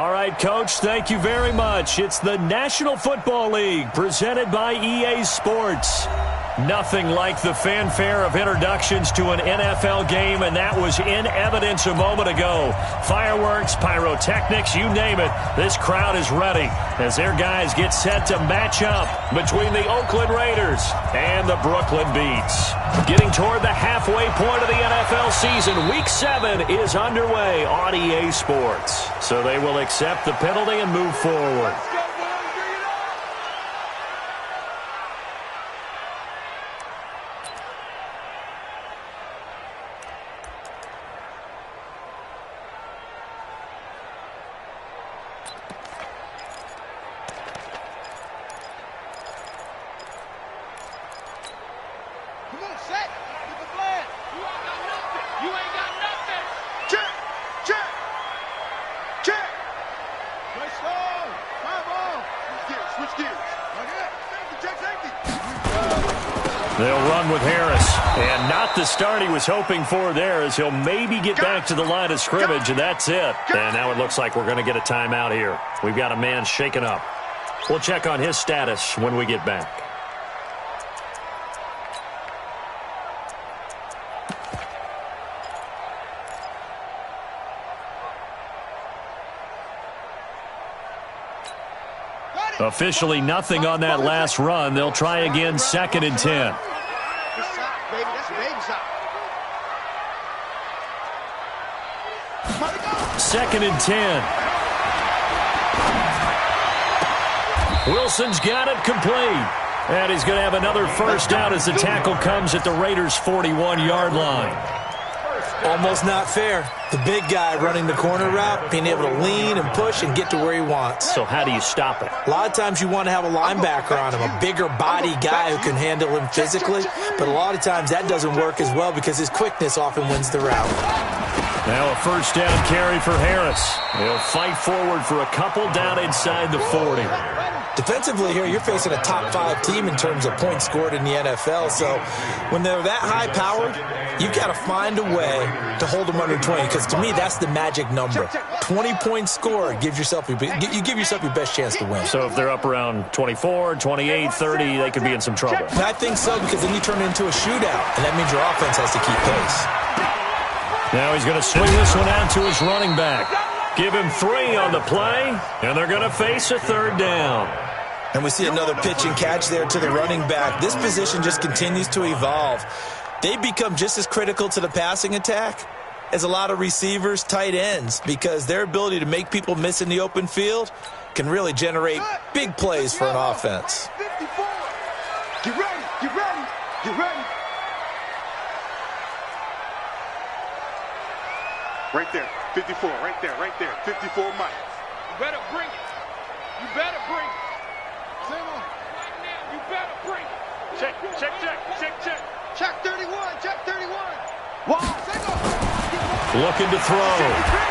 All right, Coach, thank you very much. It's the National Football League presented by EA Sports. Nothing like the fanfare of introductions to an NFL game, and that was in evidence a moment ago. Fireworks, pyrotechnics, you name it. This crowd is ready as their guys get set to match up between the Oakland Raiders and the Brooklyn Beats. Getting toward the halfway point of the NFL season, Week 7 is underway on EA Sports. So they will accept the penalty and move forward. They'll run with Harris. And not the start he was hoping for there, as he'll maybe get back to the line of scrimmage, and that's it. And now it looks like we're going to get a timeout here. We've got a man shaken up. We'll check on his status when we get back. Officially nothing on that last run. They'll try again, 2nd and 10. Second and 10. Wilson's got it complete. And he's going to have another first down as the tackle comes at the Raiders' 41-yard line. Almost not fair. The big guy running the corner route, being able to lean and push and get to where he wants. So how do you stop it? A lot of times you want to have a linebacker on him, a bigger body guy who can handle him physically. But a lot of times that doesn't work as well because his quickness often wins the route. Now a first down carry for Harris. He'll fight forward for a couple down inside the 40. Defensively here, you're facing a top-5 team in terms of points scored in the NFL. So when they're that high-powered, you've got to find a way to hold them under 20. Because to me, that's the magic number. 20 points scored, you give yourself your best chance to win. So if they're up around 24, 28, 30, they could be in some trouble. And I think so, because then you turn it into a shootout, and that means your offense has to keep pace. Now he's going to swing this one out to his running back. Give him 3 on the play, and they're going to face a 3rd down. And we see another pitch and catch there to the running back. This position just continues to evolve. They become just as critical to the passing attack as a lot of receivers, tight ends, because their ability to make people miss in the open field can really generate big plays for an offense. 54. Get ready, get ready, get ready. Right there, 54, right there, 54 Mike. You better bring it. You better bring it. Same on. Right now, you better bring it. Check. Check 31, check 31. Wow, Looking to throw.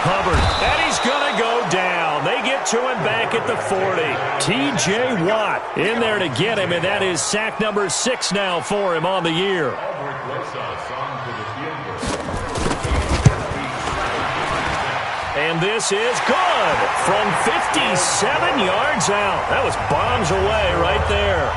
Hubbard, and he's going to go down. They get to him back at the 40. T.J. Watt in there to get him, and that is sack number 6 now for him on the year. And this is good from 57 yards out. That was bombs away right there.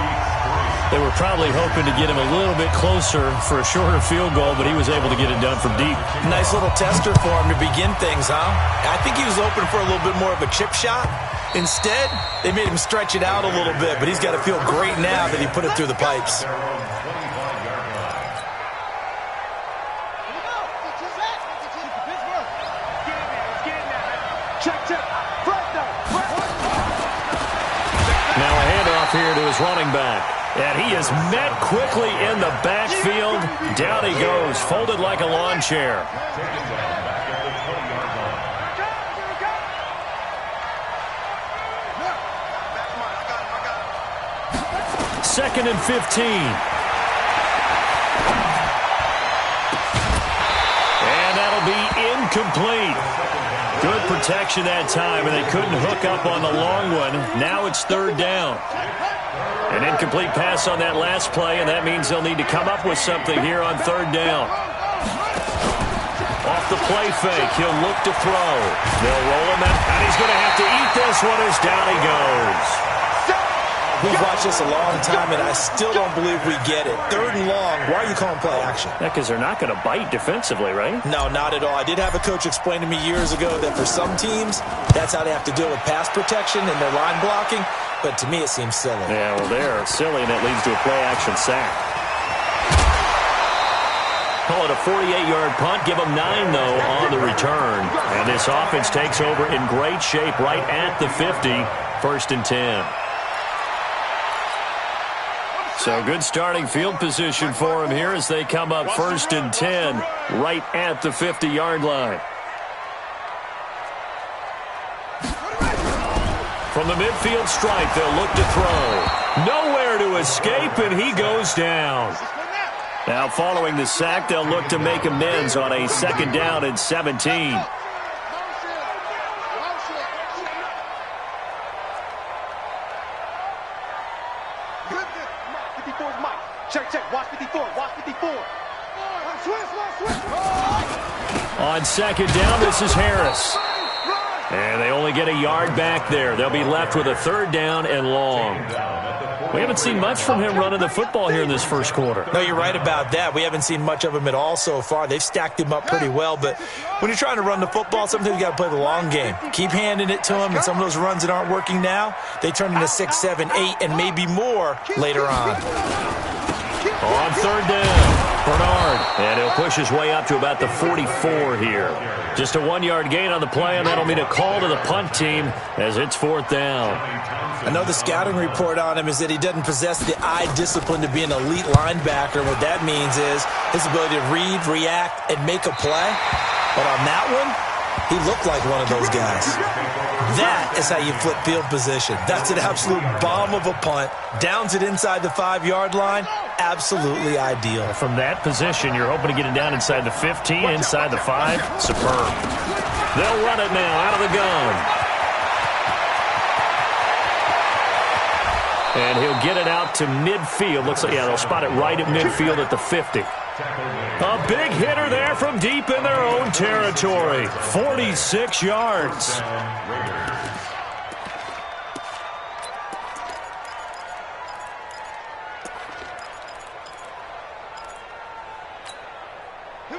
They were probably hoping to get him a little bit closer for a shorter field goal, but he was able to get it done from deep. Nice little tester for him to begin things, huh? I think he was open for a little bit more of a chip shot. Instead, they made him stretch it out a little bit, but he's got to feel great now that he put it through the pipes. Now a handoff here to his running back. And he is met quickly in the backfield. Down he goes, folded like a lawn chair. Second and 15. And that'll be incomplete. Good protection that time, and they couldn't hook up on the long one. Now it's 3rd down. An incomplete pass on that last play, and that means they'll need to come up with something here on 3rd down. Off off the play fake. He'll look to throw. They'll roll him out, and he's going to have to eat this one as down he goes. We've watched this a long time, and I still don't believe we get it. 3rd and long. Why are you calling play action? Yeah, because they're not going to bite defensively, right? No, not at all. I did have a coach explain to me years ago that for some teams, that's how they have to deal with pass protection and their line blocking. But to me, it seems silly. Yeah, well, they're silly, and it leads to a play-action sack. Call it a 48-yard punt. Give them 9, though, on the return. And this offense takes over in great shape right at the 50. 1st and 10. So good starting field position for him here as they come up 1st and 10 right at the 50-yard line. From the midfield stripe, they'll look to throw. Nowhere to escape, and he goes down. Now following the sack, they'll look to make amends on a 2nd down and 17. On 2nd down, this is Harris. And they only get a yard back there. They'll be left with a 3rd down and long. We haven't seen much from him running the football here in this first quarter. No, you're right about that. We haven't seen much of him at all so far. They've stacked him up pretty well. But when you're trying to run the football, sometimes you got to play the long game. Keep handing it to him, and some of those runs that aren't working now, they turn into 6, 7, 8, and maybe more later on. On 3rd down, Bernard. And he'll push his way up to about the 44 here. Just a 1-yard gain on the play, and that'll mean a call to the punt team as it's 4th down. I know the scouting report on him is that he doesn't possess the eye discipline to be an elite linebacker. What that means is his ability to read, react, and make a play. But on that one, he looked like one of those guys. That is how you flip field position. That's an absolute bomb of a punt. Downs it inside the 5-yard line. Absolutely ideal. From that position, you're hoping to get it down inside the 15, inside the 5. Superb. They'll run it now out of the gun. And he'll get it out to midfield. Looks like, yeah, they'll spot it right at midfield at the 50. A big hitter there from deep in their own territory. 46 yards.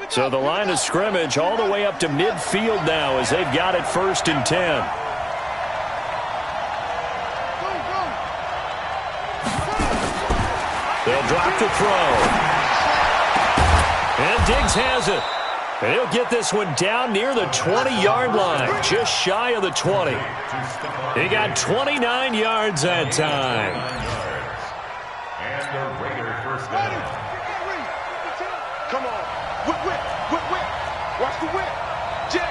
So the line of scrimmage all the way up to midfield now as they've got it 1st and 10. They'll drop the throw. And Diggs has it. And he'll get this one down near the 20-yard line, just shy of the 20. He got 29 yards that time. And the Raiders first down. Come on. Whip. Watch the whip. Jam.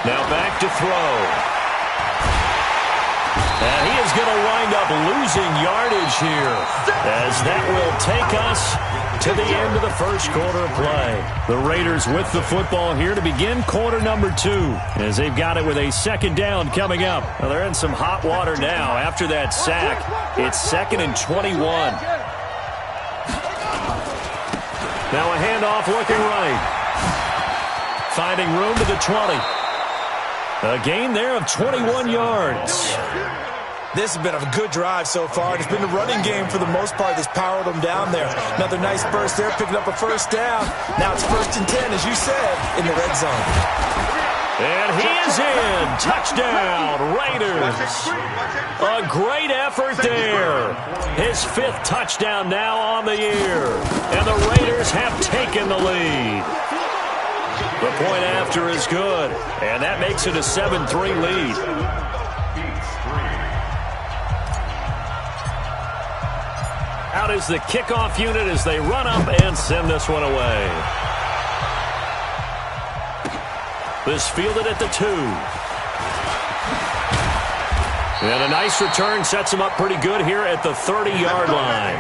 Now back to throw. And he is going to wind up losing yardage here as that will take us to the end of the first quarter of play. The Raiders with the football here to begin quarter number 2 as they've got it with a 2nd down coming up. Well, they're in some hot water now after that sack. It's 2nd and 21. Now a handoff looking right. Finding room to the 20. A gain there of 21 yards. This has been a good drive so far. It's been the running game for the most part that's powered them down there. Another nice burst there, picking up a 1st down. Now it's 1st and 10, as you said, in the red zone. And he is in. Touchdown, Raiders. A great effort there. His 5th touchdown now on the year. And the Raiders have taken the lead. The point after is good. And that makes it a 7-3 lead. Out is the kickoff unit as they run up and send this one away. This fielded at the 2. And a nice return sets them up pretty good here at the 30-yard line.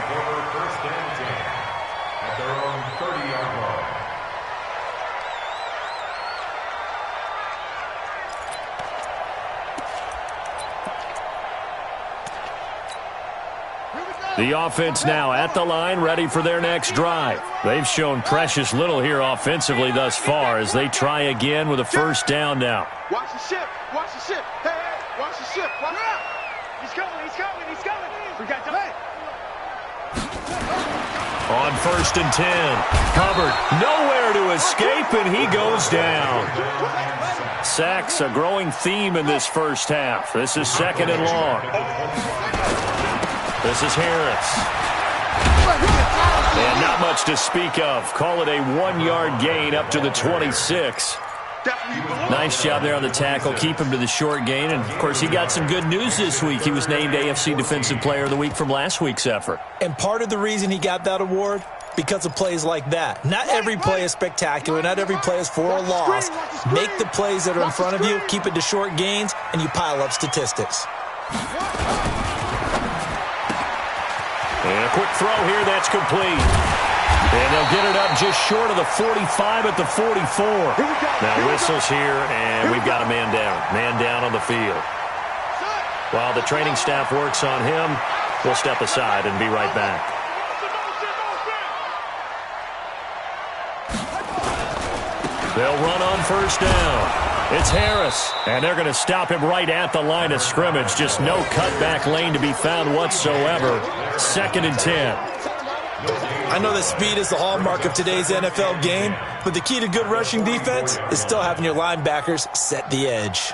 At their own 30-yard line. The offense now at the line, ready for their next drive. They've shown precious little here offensively thus far as they try again with a first down now. Watch the ship. Watch the ship. Hey, watch the ship. Watch out. He's coming. He's coming. He's coming. We got to On 1st and 10, Hubbard nowhere to escape, and he goes down. Sacks a growing theme in this first half. This is 2nd and long. This is Harris. And not much to speak of. Call it a 1-yard gain up to the 26. Nice job there on the tackle. Keep him to the short gain. And, of course, he got some good news this week. He was named AFC Defensive Player of the Week from last week's effort. And part of the reason he got that award, because of plays like that. Not every play is spectacular. Not every play is for a loss. Make the plays that are in front of you, keep it to short gains, and you pile up statistics. And a quick throw here, that's complete. And they'll get it up just short of the 45 at the 44. Now whistles here, and we've got a man down. Man down on the field. While the training staff works on him, we'll step aside and be right back. They'll run on first down. It's Harris, and they're going to stop him right at the line of scrimmage. Just no cutback lane to be found whatsoever. 2nd and 10. I know that speed is the hallmark of today's NFL game, but the key to good rushing defense is still having your linebackers set the edge.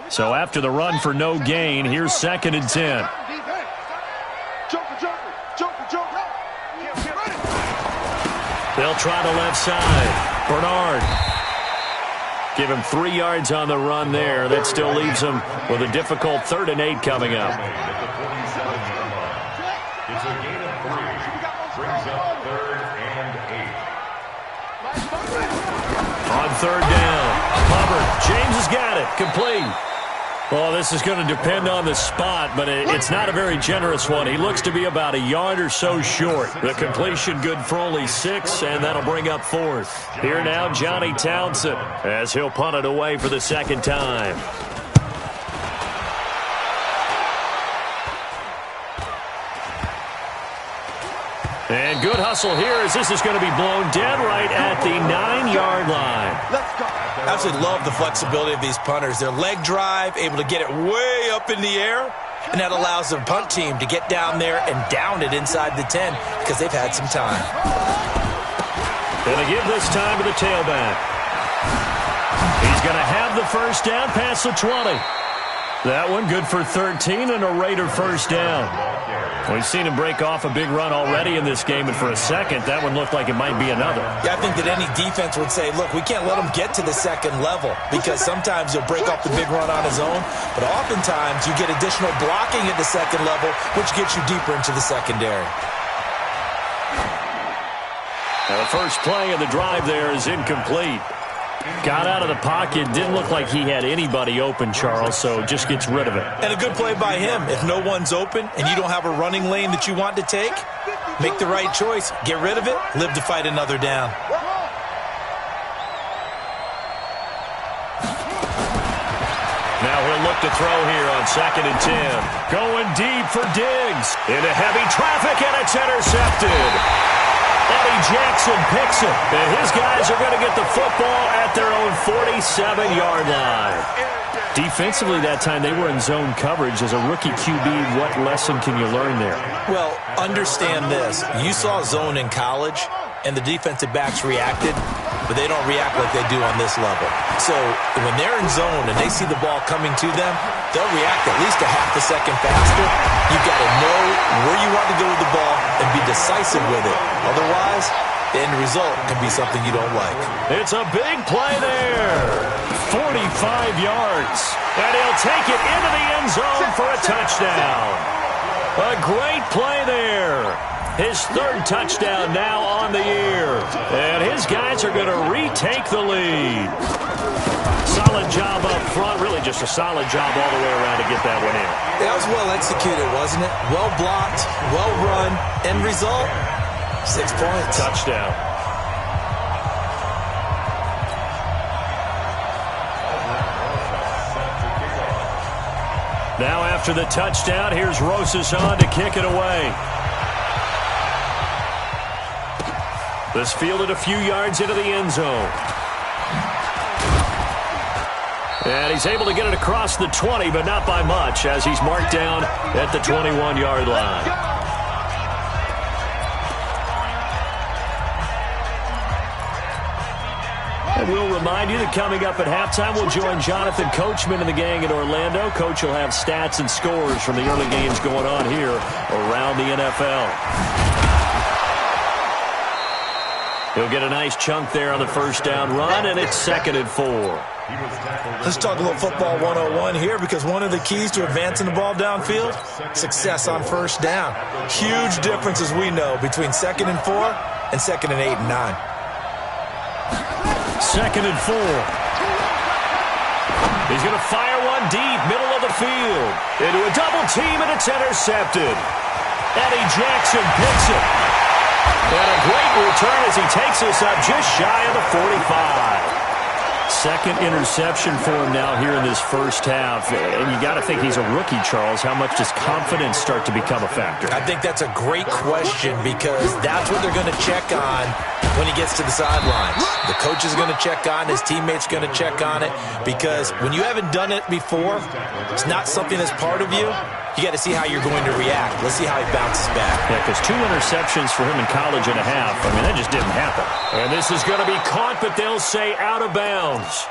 So after the run for no gain, here's 2nd and 10. They'll try the left side. Bernard. Give him 3 yards on the run there. That still leaves him with a difficult 3rd and 8 coming up. It's a gain of 3. Brings up 3rd and 8. On 3rd down. Hubbard. James has got it. Complete. Well, this is going to depend on the spot, but it's not a very generous one. He looks to be about a yard or so short. The completion good for only 6, and that'll bring up 4th. Here now, Johnny Townsend, as he'll punt it away for the 2nd time. And good hustle here as this is going to be blown dead right at the 9-yard line. Let's go. I absolutely love the flexibility of these punters. Their leg drive, able to get it way up in the air, and that allows the punt team to get down there and down it inside the 10 because they've had some time. Going to give this time to the tailback. He's going to have the first down past the 20. That one good for 13 and a Raider first down. We've seen him break off a big run already in this game, and for a second, that one looked like it might be another. Yeah, I think that any defense would say, look, we can't let him get to the 2nd level because sometimes he'll break off the big run on his own, but oftentimes you get additional blocking at the 2nd level, which gets you deeper into the secondary. Now the first play of the drive there is incomplete. Got out of the pocket. Didn't look like he had anybody open, Charles, so just gets rid of it. And a good play by him. If no one's open and you don't have a running lane that you want to take, make the right choice. Get rid of it. Live to fight another down. Now he'll look to throw here on 2nd and 10. Going deep for Diggs. Into heavy traffic, and it's intercepted. Eddie Jackson picks it, and his guys are going to get the football at their own 47-yard line. Defensively that time, they were in zone coverage. As a rookie QB, what lesson can you learn there? Well, understand this. You saw zone in college, and the defensive backs reacted, but they don't react like they do on this level. So when they're in zone and they see the ball coming to them, they'll react at least a half a second faster. You've got to know where you want to go with the ball and be decisive with it. Otherwise, the end result can be something you don't like. It's a big play there. 45 yards. And he'll take it into the end zone for a touchdown. A great play there. His 3rd touchdown now on the year. And his guys are going to retake the lead. Solid job up front. Really just a solid job all the way around to get that one in. That was well executed, wasn't it? Well blocked, well run. End result, 6 points. Touchdown. Now after the touchdown, here's Rosas on to kick it away. This fielded a few yards into the end zone. And he's able to get it across the 20, but not by much, as he's marked down at the 21-yard line. And we'll remind you that coming up at halftime, we'll join Jonathan Coachman and the gang in Orlando. Coach will have stats and scores from the early games going on here around the NFL. He'll get a nice chunk there on the first down run, and it's 2nd and 4. Let's talk a little football 101 here, because one of the keys to advancing the ball downfield, success on first down. Huge difference, as we know, between 2nd and 4 and 2nd and 8 and 9. 2nd and 4. He's going to fire one deep, middle of the field. Into a double team, and it's intercepted. Eddie Jackson picks it. And a great return as he takes this up just shy of the 45. Second interception for him now here in this first half. And you got to think he's a rookie, Charles. How much does confidence start to become a factor? I think that's a great question, because that's what they're going to check on when he gets to the sidelines. The coach is going to check on, his teammates going to check on it, because when you haven't done it before, it's not something that's part of you. You got to see how you're going to react. Let's see how he bounces back. Yeah, because 2 interceptions for him in college and a half. I mean, that just didn't happen. And this is going to be caught, but they'll say out of bounds.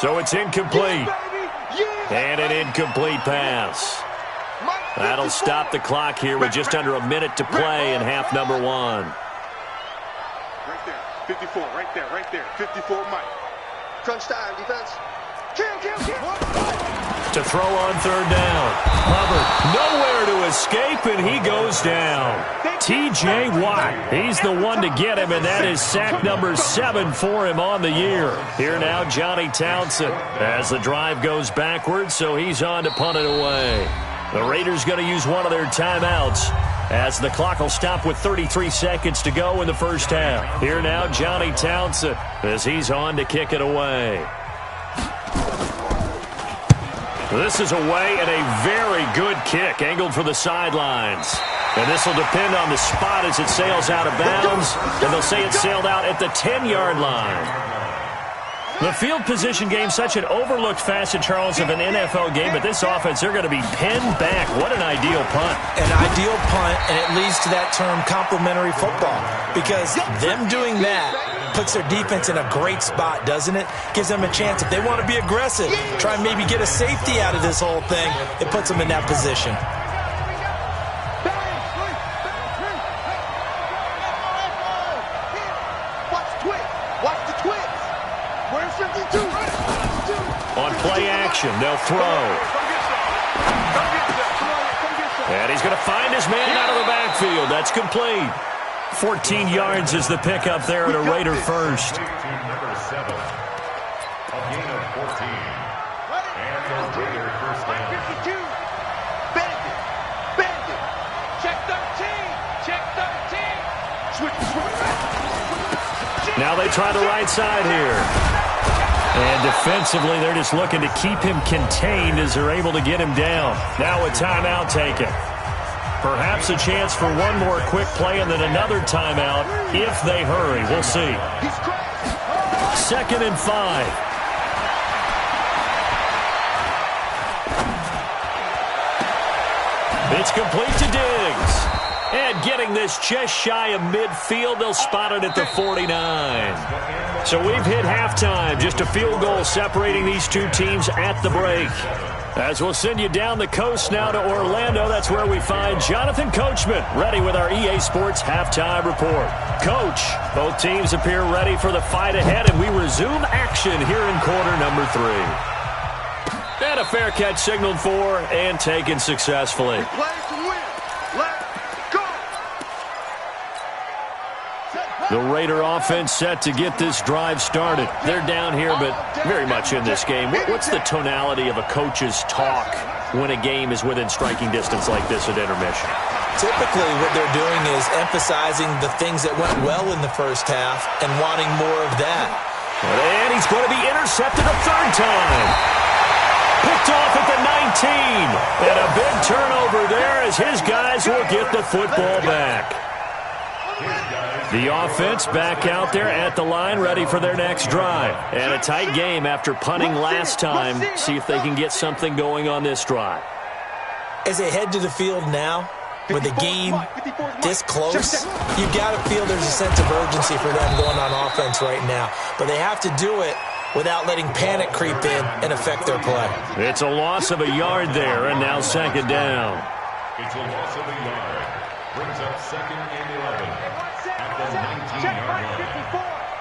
So it's incomplete. And an incomplete pass. That'll stop the clock here with just under a minute to play in half number 1. Right there. 54. Right there. Right there. 54, Mike. Crunch time, defense. Kill. To throw on third down. Hubbard nowhere to escape, and he goes down. T.J. Watt, he's the one to get him, and that is sack number 7 for him on the year. Here now, Johnny Townsend, as the drive goes backwards, so he's on to punt it away. The Raiders going to use one of their timeouts, as the clock will stop with 33 seconds to go in the first half. Here now, Johnny Townsend, as he's on to kick it away. This is away, and a very good kick, angled for the sidelines. And this will depend on the spot as it sails out of bounds, and they'll say it sailed out at the 10-yard line. The field position game, such an overlooked facet, Charles, of an NFL game, but this offense, they're going to be pinned back. What an ideal punt. An ideal punt, and it leads to that term complementary football, because them doing that puts their defense in a great spot, doesn't it? Gives them a chance. If they want to be aggressive, try and maybe get a safety out of this whole thing, it puts them in that position. Watch the twitch. Where's 52? On play action, they'll throw. And he's going to find his man out of the backfield. That's complete. 14 yards is the pickup there at a Raider first. Number 7. A gain of 14. And the Raider first down. 52. Bandit. Check 13. Switch. Now they try the right side here. And defensively, they're just looking to keep him contained as they're able to get him down. Now a timeout taken. Perhaps a chance for one more quick play and then another timeout if they hurry. We'll see. 2nd and 5. It's complete to Diggs. And getting this just shy of midfield, they'll spot it at the 49. So we've hit halftime. Just a field goal separating these two teams at the break. As we'll send you down the coast now to Orlando, that's where we find Jonathan Coachman, ready with our EA Sports Halftime Report. Coach, both teams appear ready for the fight ahead, and we resume action here in quarter number 3. And a fair catch signaled for and taken successfully. Play to win. Let's go. The Raider offense set to get this drive started. They're down here, but very much in this game. What's the tonality of a coach's talk when a game is within striking distance like this at intermission? Typically, what they're doing is emphasizing the things that went well in the first half and wanting more of that. And he's going to be intercepted a third time. Picked off at the 19. And a big turnover there as his guys will get the football back. The offense back out there at the line, ready for their next drive. And a tight game after punting last time. See if they can get something going on this drive. As they head to the field now, with the game this close, you got to feel there's a sense of urgency for them going on offense right now. But they have to do it without letting panic creep in and affect their play. It's a loss of a yard there, and now second down. It's a loss of a yard. Brings up 2nd and 11 at the 19-yard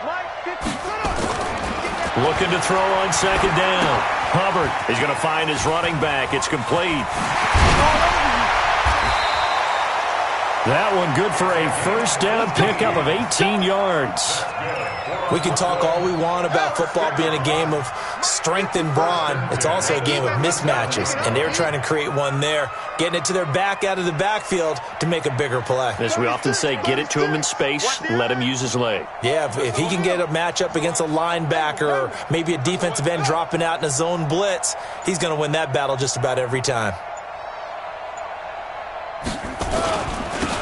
line. Looking to throw on second down. Hubbard is going to find his running back. It's complete. That one good for a first down pickup of 18 yards. We can talk all we want about football being a game of strength and brawn. It's also a game of mismatches, and they're trying to create one there, getting it to their back out of the backfield to make a bigger play. As we often say, get it to him in space, let him use his leg. Yeah, if he can get a matchup against a linebacker or maybe a defensive end dropping out in a zone blitz, he's going to win that battle just about every time.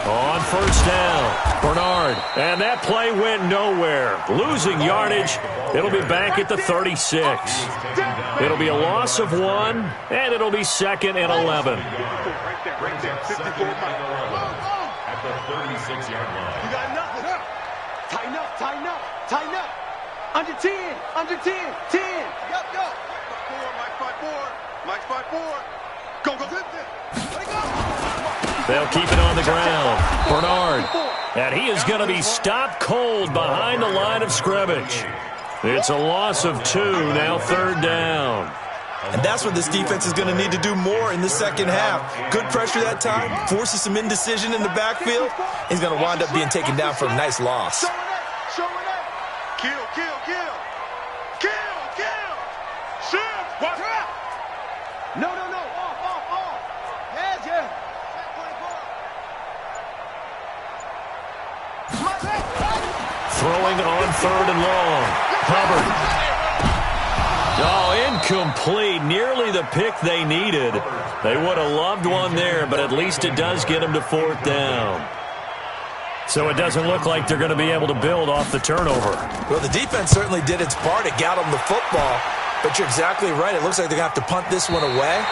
On first down, Bernard. And that play went nowhere. Losing yardage. It'll be back at the 36. It'll be a loss of 1, and it'll be 2nd and 11. Brings up 2nd and 11 at the 36-yard line. You got nothing. Tighten up, tighten up, tighten up. Under 10, under 10, 10. Yup, yup. Mike spot 4. Go, go, go. Let it go. They'll keep it on the ground. Bernard. And he is going to be stopped cold behind the line of scrimmage. It's a loss of 2, now 3rd down. And that's what this defense is going to need to do more in the second half. Good pressure that time, forces some indecision in the backfield. He's going to wind up being taken down for a nice loss. Show it up. Kill, kill, kill. Kill, kill. Shift. Watch out. No, no, no. Off. Yes, yeah. Throwing on 3rd and long. Hubbard. Oh, incomplete. Nearly the pick they needed. They would have loved one there, but at least it does get them to 4th down. So it doesn't look like they're going to be able to build off the turnover. Well, the defense certainly did its part. It got them the football. But you're exactly right. It looks like they're going to have to punt this one away.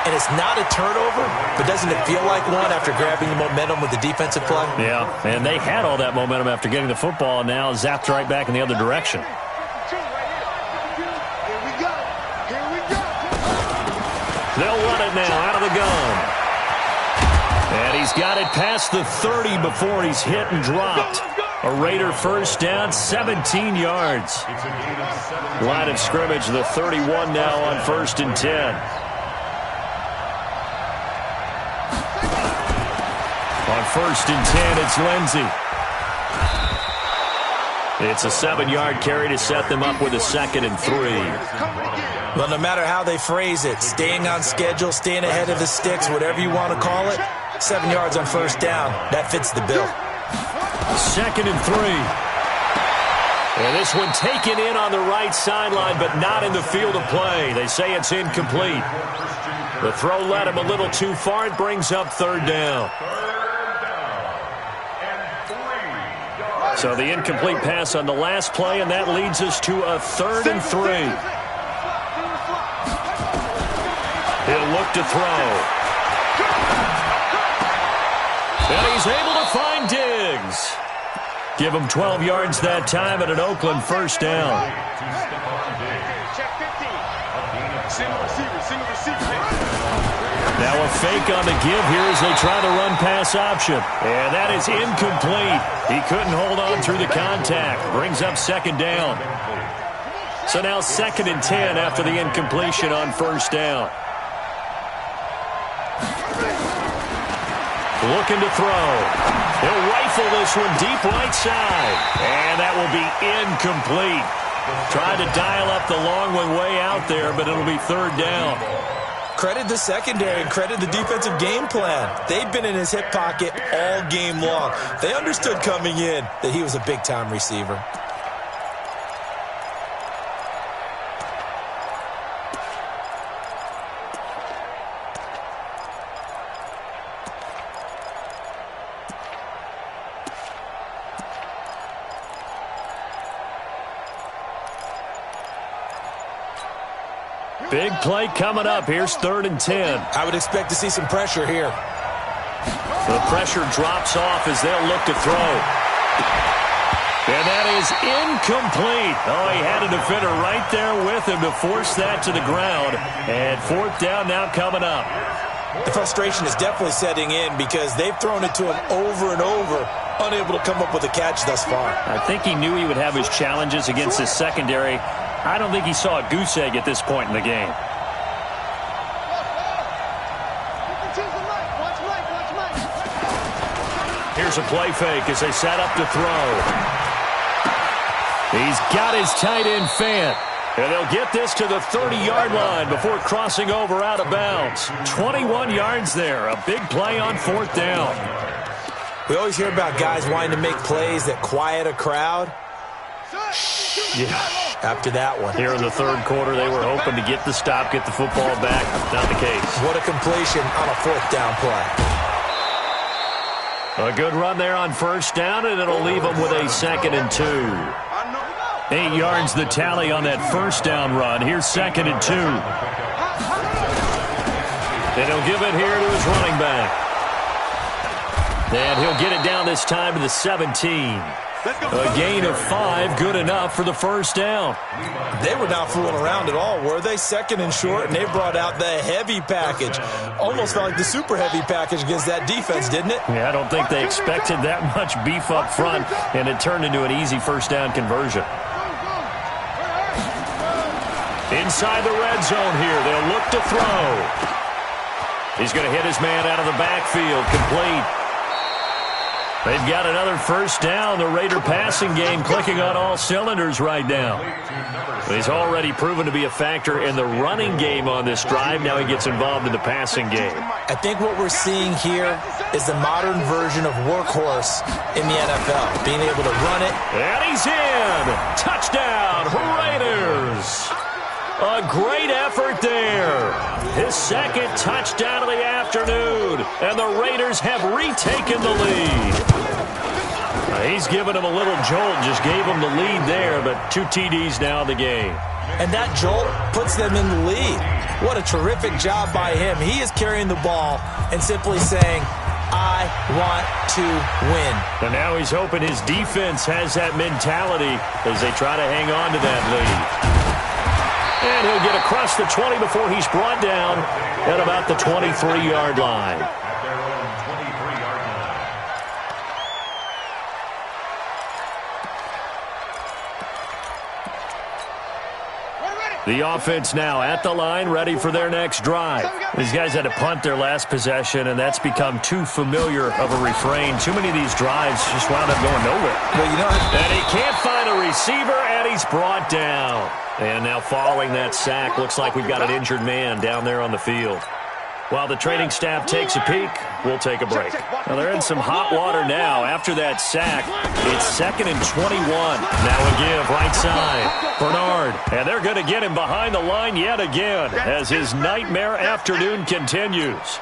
And it's not a turnover, but doesn't it feel like one after grabbing the momentum with the defensive play? Yeah, and they had all that momentum after getting the football, and now zapped right back in the other direction. They'll run it now out of the gun. And he's got it past the 30 before he's hit and dropped. A Raider first down, 17 yards. Line of scrimmage, the 31 now on 1st and 10. On 1st and 10, it's Lindsey. It's a 7-yard carry to set them up with a 2nd and 3. Well, no matter how they phrase it, staying on schedule, staying ahead of the sticks, whatever you want to call it, 7 yards on 1st down, that fits the bill. 2nd and 3. And this one taken in on the right sideline, but not in the field of play. They say it's incomplete. The throw led him a little too far. It brings up 3rd down. So the incomplete pass on the last play, and that leads us to a 3rd and 3. He'll look to throw. And he's able to find Diggs. Give him 12 yards that time at an Oakland first down. Check 15. Single receiver. Now a fake on the give here as they try the run-pass option. And that is incomplete. He couldn't hold on through the contact. Brings up 2nd down. So now 2nd and 10 after the incompletion on 1st down. Looking to throw. He'll rifle this one deep right side. And that will be incomplete. Tried to dial up the long one way out there, but it'll be 3rd down. Credit the secondary and credit the defensive game plan. They've been in his hip pocket all game long. They understood coming in that he was a big-time receiver. Big play coming up. Here's 3rd and 10. I would expect to see some pressure here. The pressure drops off as they'll look to throw. And that is incomplete. Oh, he had a defender right there with him to force that to the ground. And 4th down now coming up. The frustration is definitely setting in because they've thrown it to him over and over, unable to come up with a catch thus far. I think he knew he would have his challenges against his secondary. I don't think he saw a goose egg at this point in the game. Here's a play fake as they set up to throw. He's got his tight end Fant. And they'll get this to the 30-yard line before crossing over out of bounds. 21 yards there. A big play on 4th down. We always hear about guys wanting to make plays that quiet a crowd. Yeah. After that one. Here in the 3rd quarter, they were hoping to get the stop, get the football back. Not the case. What a completion on a 4th down play. A good run there on 1st down, and it'll leave them with a 2nd and 2. 8 yards the tally on that 1st down run. Here's 2nd and 2. And he'll give it here to his running back. And he'll get it down this time to the 17. A gain of 5, good enough for the 1st down. They were not fooling around at all, were they? 2nd and short, and they brought out the heavy package. Almost felt like the super heavy package against that defense, didn't it? Yeah, I don't think they expected that much beef up front, and it turned into an easy 1st down conversion. Inside the red zone here, they'll look to throw. He's going to hit his man out of the backfield, complete. They've got another 1st down. The Raider passing game clicking on all cylinders right now. He's already proven to be a factor in the running game on this drive. Now he gets involved in the passing game. I think what we're seeing here is the modern version of workhorse in the NFL. Being able to run it. And he's in. Touchdown, Raiders. A great effort there. His 2nd touchdown of the afternoon. And the Raiders have retaken the lead. He's given him a little jolt. Just gave him the lead there, but 2 TDs now in the game. And that jolt puts them in the lead. What a terrific job by him. He is carrying the ball and simply saying, I want to win. And now he's hoping his defense has that mentality as they try to hang on to that lead. And he'll get across the 20 before he's brought down at about the 23-yard line. The offense now at the line, ready for their next drive. These guys had to punt their last possession, and that's become too familiar of a refrain. Too many of these drives just wound up going nowhere. Well, you know, and he can't find a receiver, and he's brought down. And now following that sack, looks like we've got an injured man down there on the field. While the training staff takes a peek, we'll take a break. Well, they're in some hot water now. After that sack, it's 2nd and 21. Now a give right side. Bernard. And they're going to get him behind the line yet again as his nightmare afternoon continues.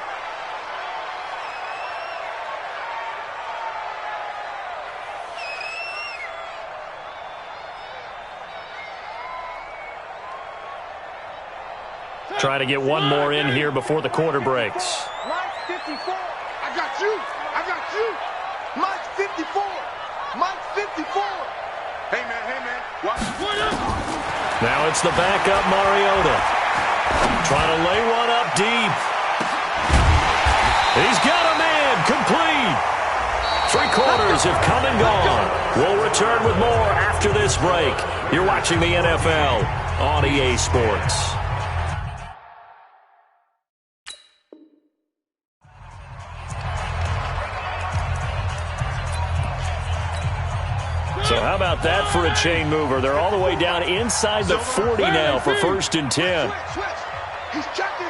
Trying to get one more in here before the quarter breaks. Mike 54. I got you. I got you. Mike 54. Mike 54. Hey, man. Watch. Now it's the backup Mariota. Trying to lay one up deep. He's got a man. Complete. 3 quarters have come and gone. We'll return with more after this break. You're watching the NFL on EA Sports. So how about that for a chain mover? They're all the way down inside the 40 now for 1st and 10. He's checking.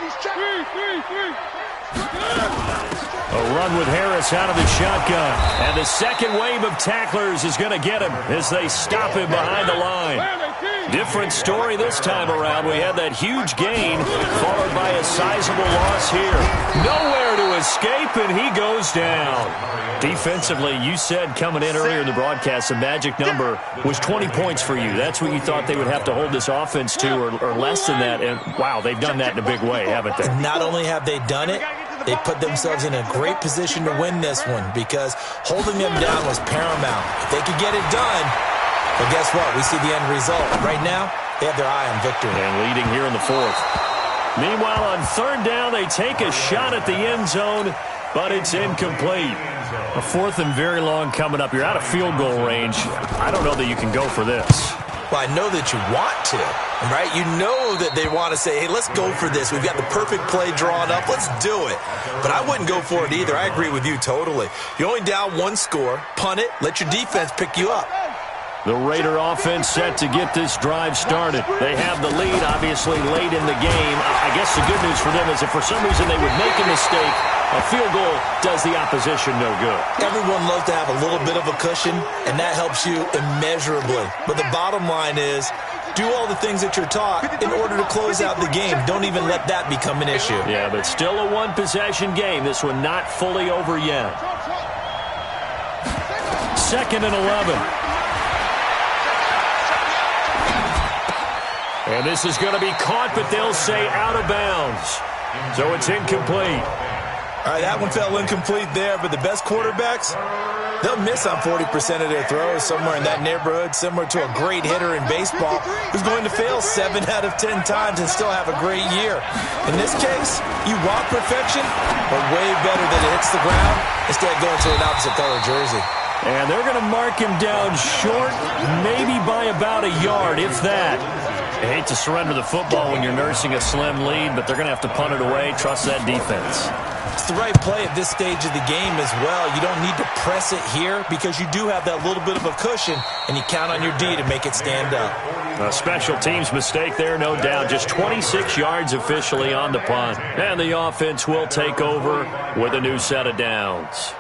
A run with Harris out of the shotgun. And the second wave of tacklers is going to get him as they stop him behind the line. Different story this time around. We had that huge gain followed by a sizable loss here. Nowhere to escape, and he goes down. Defensively, you said coming in earlier in the broadcast, the magic number was 20 points for you. That's what you thought they would have to hold this offense to, or less than that. And, wow, they've done that in a big way, haven't they? Not only have they done it, they put themselves in a great position to win this one because holding them down was paramount. If they could get it done, well, guess what? We see the end result. Right now, they have their eye on victory. And leading here in the fourth. Meanwhile, on third down, they take a shot at the end zone, but it's incomplete. A fourth and very long coming up. You're out of field goal range. I don't know that you can go for this. Well, I know that you want to, right? You know that they want to say, hey, let's go for this. We've got the perfect play drawn up. Let's do it. But I wouldn't go for it either. I agree with you totally. You're only down one score. Punt it. Let your defense pick you up. The Raider offense set to get this drive started. They have the lead, obviously, late in the game. I guess the good news for them is if for some reason they would make a mistake, a field goal does the opposition no good. Everyone loves to have a little bit of a cushion, and that helps you immeasurably. But the bottom line is, do all the things that you're taught in order to close out the game. Don't even let that become an issue. Yeah, but still a one-possession game. This one not fully over yet. 2nd and 11. And this is going to be caught, but they'll say out of bounds. So it's incomplete. All right, that one fell incomplete there, but the best quarterbacks, they'll miss on 40% of their throws, somewhere in that neighborhood, similar to a great hitter in baseball who's going to fail 7 out of 10 times and still have a great year. In this case, you want perfection, but way better that it hits the ground instead of going to an opposite color jersey. And they're going to mark him down short, maybe by about a yard, if that. I hate to surrender the football when you're nursing a slim lead, but they're going to have to punt it away. Trust that defense. It's the right play at this stage of the game as well. You don't need to press it here because you do have that little bit of a cushion, and you count on your D to make it stand up. A special teams mistake there, no doubt. Just 26 yards officially on the punt. And the offense will take over with a new set of downs.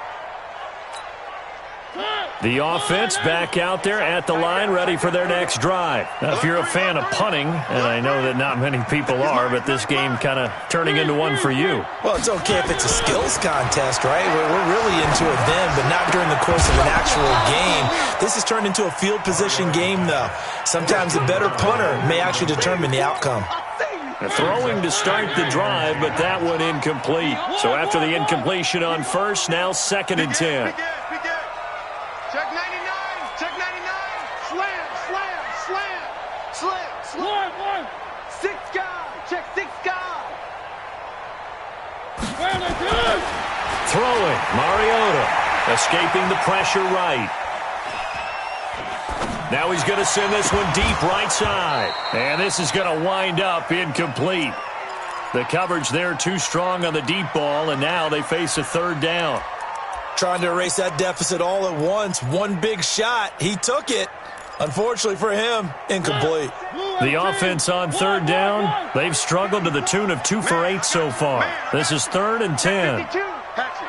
The offense back out there at the line, ready for their next drive. Now, if you're a fan of punting, and I know that not many people are, but this game kind of turning into one for you. Well, it's okay if it's a skills contest, right? We're really into it then, but not during the course of an actual game. This has turned into a field position game, though. Sometimes the better punter may actually determine the outcome. Throwing to start the drive, but that one incomplete. So after the incompletion on first, now 2nd and 10. Check 99, check 99, slam, slam, slam, slam, slam. One. 6 guy, check 6 guy. Throwing, Mariota, escaping the pressure right. Now he's going to send this one deep right side. And this is going to wind up incomplete. The coverage there too strong on the deep ball, and now they face a 3rd down. Trying to erase that deficit all at once. One big shot. He took it. Unfortunately for him, incomplete. The offense on 3rd down, they've struggled to the tune of 2 for 8 so far. This is 3rd and 10. Hatchet.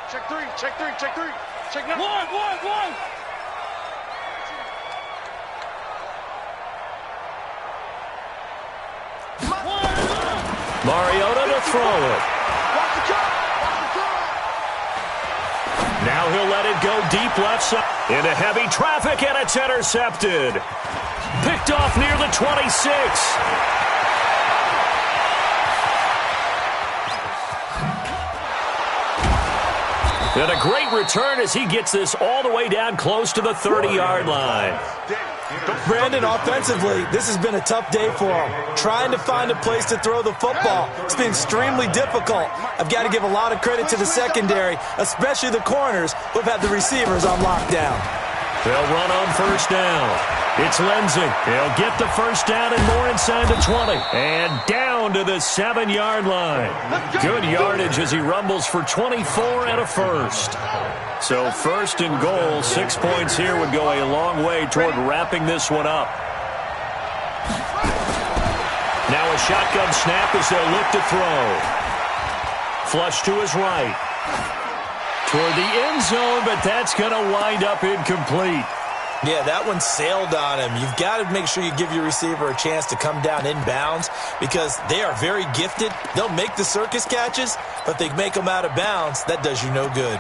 Check 3, check 3, check 3. Check 9. One. Mariota to throw it. Watch the cut. Now he'll let it go deep left side. Into heavy traffic, and it's intercepted. Picked off near the 26. And a great return as he gets this all the way down close to the 30-yard line. Brandon, offensively, this has been a tough day for him. Trying to find a place to throw the football. It's been extremely difficult. I've got to give a lot of credit to the secondary, especially the corners who've had the receivers on lockdown. They'll run on 1st down. It's Lindsey. He'll get the 1st down and more inside the 20. And down to the 7-yard line. Good yardage as he rumbles for 24 and a first. So 1st and goal, 6 points here would go a long way toward wrapping this one up. Now a shotgun snap as they'll look to throw. Flush to his right. Toward the end zone, but that's going to wind up incomplete. Yeah, that one sailed on him. You've got to make sure you give your receiver a chance to come down inbounds because they are very gifted. They'll make the circus catches, but they make them out of bounds. That does you no good.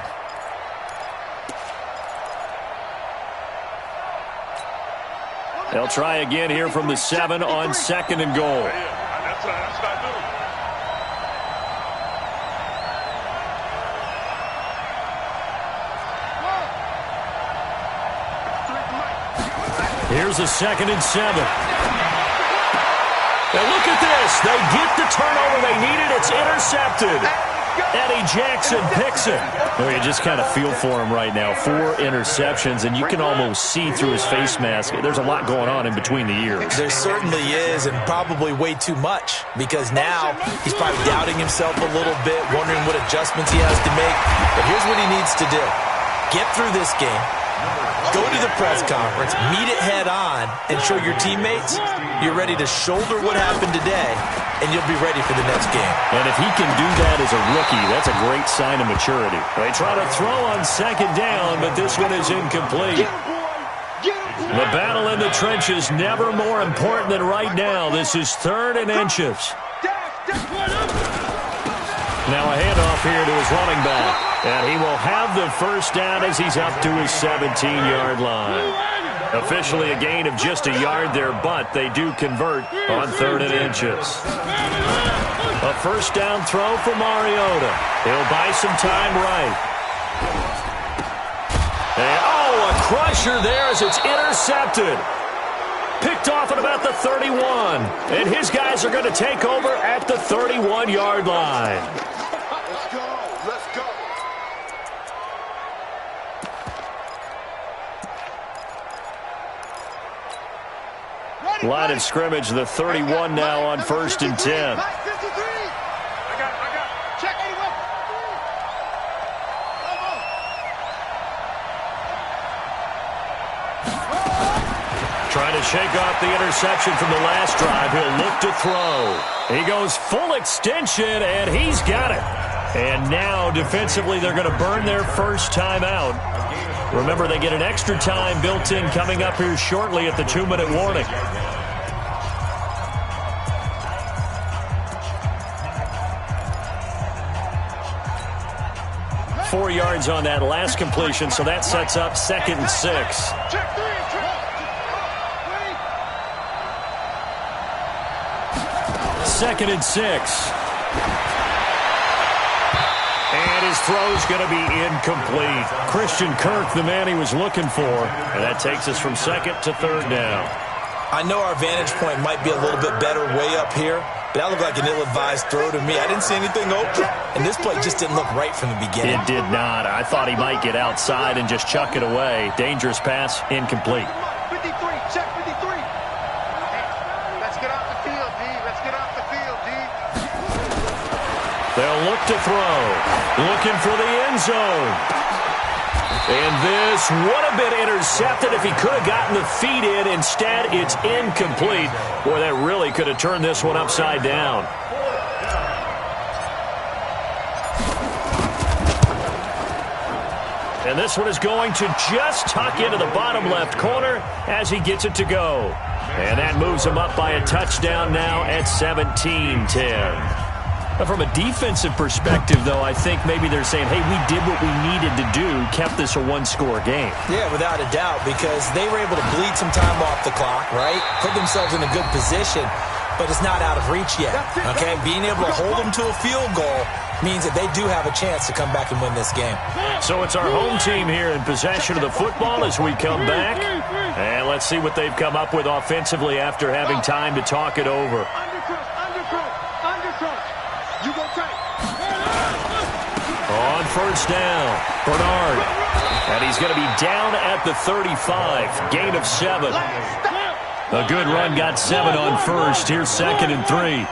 They'll try again here from the 7 on 2nd and goal. That's what I do. Here's a 2nd and 7. Now look at this. They get the turnover they needed. It's intercepted. Eddie Jackson picks it. Well, you just kind of feel for him right now. 4 interceptions, and you can almost see through his face mask. There's a lot going on in between the ears. There certainly is, and probably way too much, because now he's probably doubting himself a little bit, wondering what adjustments he has to make. But here's what he needs to do. Get through this game. Go to the press conference, meet it head on, and show your teammates you're ready to shoulder what happened today, and you'll be ready for the next game. And if he can do that as a rookie, that's a great sign of maturity. They try to throw on 2nd down, but this one is incomplete. The battle in the trenches never more important than right now. This is 3rd and inches. Now a handoff here to his running back. And he will have the first down as he's up to his 17-yard line. Officially a gain of just a yard there, but they do convert on 3rd and inches. A first down throw for Mariota. He'll buy some time right. And, a crusher there as it's intercepted. Picked off at about the 31. And his guys are going to take over at the 31-yard line. Let's go. Let's go. Line of scrimmage, the 31 now on 1st and 10. I got it. Check 81. Trying to shake off the interception from the last drive. He'll look to throw. He goes full extension, and he's got it. And now, defensively, they're going to burn their first time out. Remember, they get an extra time built in coming up here shortly at the 2-minute warning. 4 yards on that last completion, so that sets up 2nd and 6. Second and 6. And his throw's going to be incomplete. Christian Kirk, the man he was looking for. And that takes us from 2nd to 3rd down. I know our vantage point might be a little bit better way up here, but that looked like an ill-advised throw to me. I didn't see anything open, and this play just didn't look right from the beginning. It did not. I thought he might get outside and just chuck it away. Dangerous pass, incomplete. 53, check 53. Let's get off the field, D. Let's get off the field, D. They'll look to throw. Looking for the end zone. And this would have been intercepted if he could have gotten the feet in. Instead, it's incomplete. Boy, that really could have turned this one upside down. And this one is going to just tuck into the bottom left corner as he gets it to go. And that moves him up by a touchdown now at 17-10. From a defensive perspective, though, I think maybe they're saying, hey, we did what we needed to do, kept this a one-score game. Yeah, without a doubt, because they were able to bleed some time off the clock, right? Put themselves in a good position, but it's not out of reach yet, okay? Being able to hold them to a field goal means that they do have a chance to come back and win this game. So it's our home team here in possession of the football as we come back. And let's see what they've come up with offensively after having time to talk it over. You go tight. On first down, Bernard. And he's going to be down at the 35. Gain of 7. A good run, got 7 on first. Here's 2nd and 3.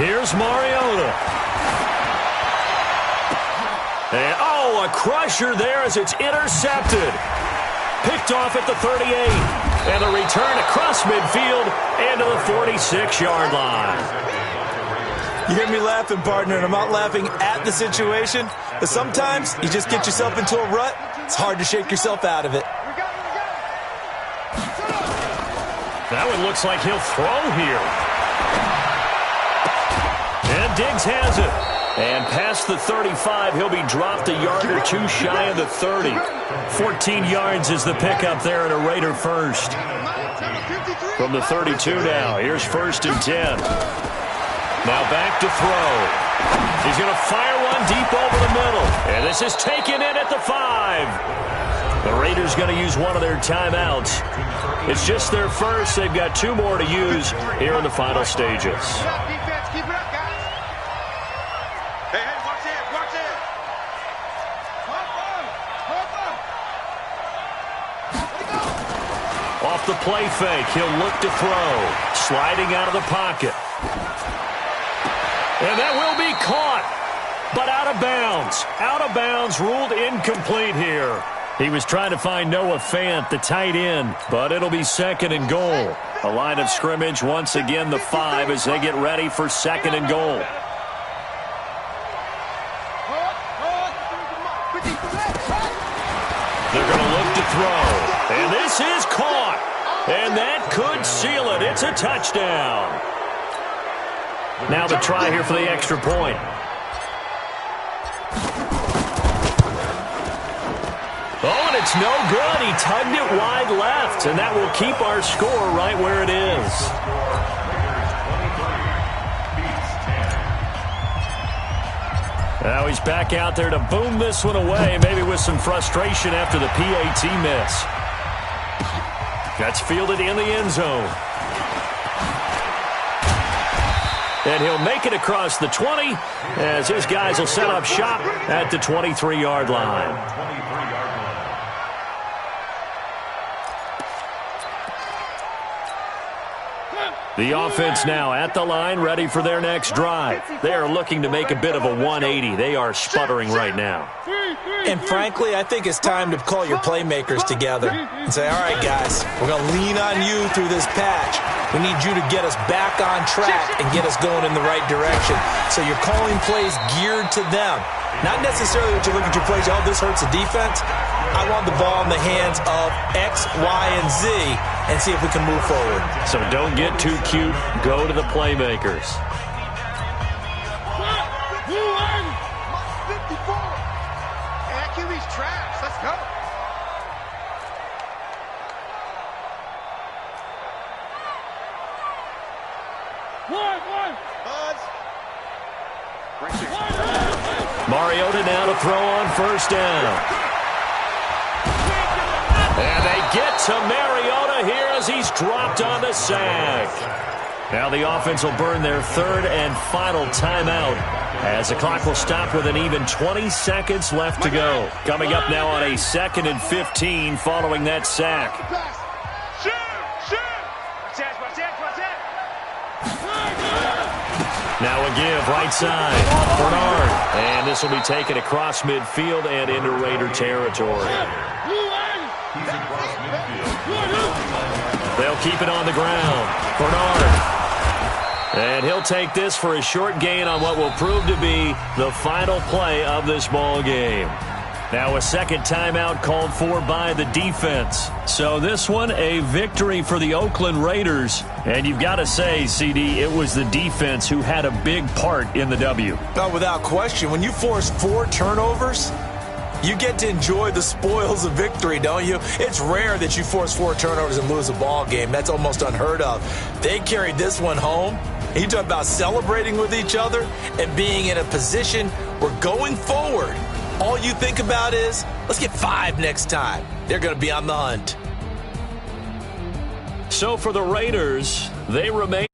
Here's Mariota. And, a crusher there as it's intercepted. Picked off at the 38. And a return across midfield and to the 46-yard line. You hear me laughing, partner, and I'm not laughing at the situation, but sometimes you just get yourself into a rut. It's hard to shake yourself out of it. That one looks like he'll throw here. And Diggs has it. And past the 35, he'll be dropped a yard or two shy of the 30. 14 yards is the pickup there and a Raider first. From the 32 now, here's 1st and 10. Now back to throw. He's going to fire one deep over the middle. And this is taken in at the 5. The Raiders going to use one of their timeouts. It's just their first. They've got 2 more to use here in the final stages. Keep it up, guys. Hey, watch it, watch it. Off the play fake, he'll look to throw. Sliding out of the pocket. And that will be caught, but out of bounds. Out of bounds, ruled incomplete here. He was trying to find Noah Fant, the tight end, but it'll be 2nd and goal. A line of scrimmage, once again the 5 as they get ready for 2nd and goal. They're going to look to throw, and this is caught, and that could seal it. It's a touchdown. Now the try here for the extra point. Oh, and it's no good. He tugged it wide left, and that will keep our score right where it is. Now he's back out there to boom this one away, maybe with some frustration after the PAT miss. That's fielded in the end zone. And he'll make it across the 20 as his guys will set up shop at the 23-yard line. The offense now at the line, ready for their next drive. They are looking to make a bit of a 180. They are sputtering right now. And frankly, I think it's time to call your playmakers together and say, all right, guys, we're going to lean on you through this patch. We need you to get us back on track and get us going in the right direction. So you're calling plays geared to them. Not necessarily that you look at your plays, oh, this hurts the defense. I want the ball in the hands of X, Y, and Z and see if we can move forward. So don't get too cute. Go to the playmakers. 54. QB's trash. Let's go. Mariota now to throw on 1st down. And they get to Mariota here as he's dropped on the sack. Now the offense will burn their 3rd and final timeout as the clock will stop with an even 20 seconds left to go. Coming up now on a 2nd and 15 following that sack. Now a give, right side, Bernard. And this will be taken across midfield and into Raider territory. They'll keep it on the ground. Bernard. And he'll take this for a short gain on what will prove to be the final play of this ball game. Now a 2nd timeout called for by the defense. So this one, a victory for the Oakland Raiders. And you've got to say, CD, it was the defense who had a big part in the W. No, without question. When you force 4 turnovers, you get to enjoy the spoils of victory, don't you? It's rare that you force 4 turnovers and lose a ball game. That's almost unheard of. They carried this one home. You talk about celebrating with each other and being in a position where going forward, all you think about is, let's get 5 next time. They're going to be on the hunt. So for the Raiders, they remain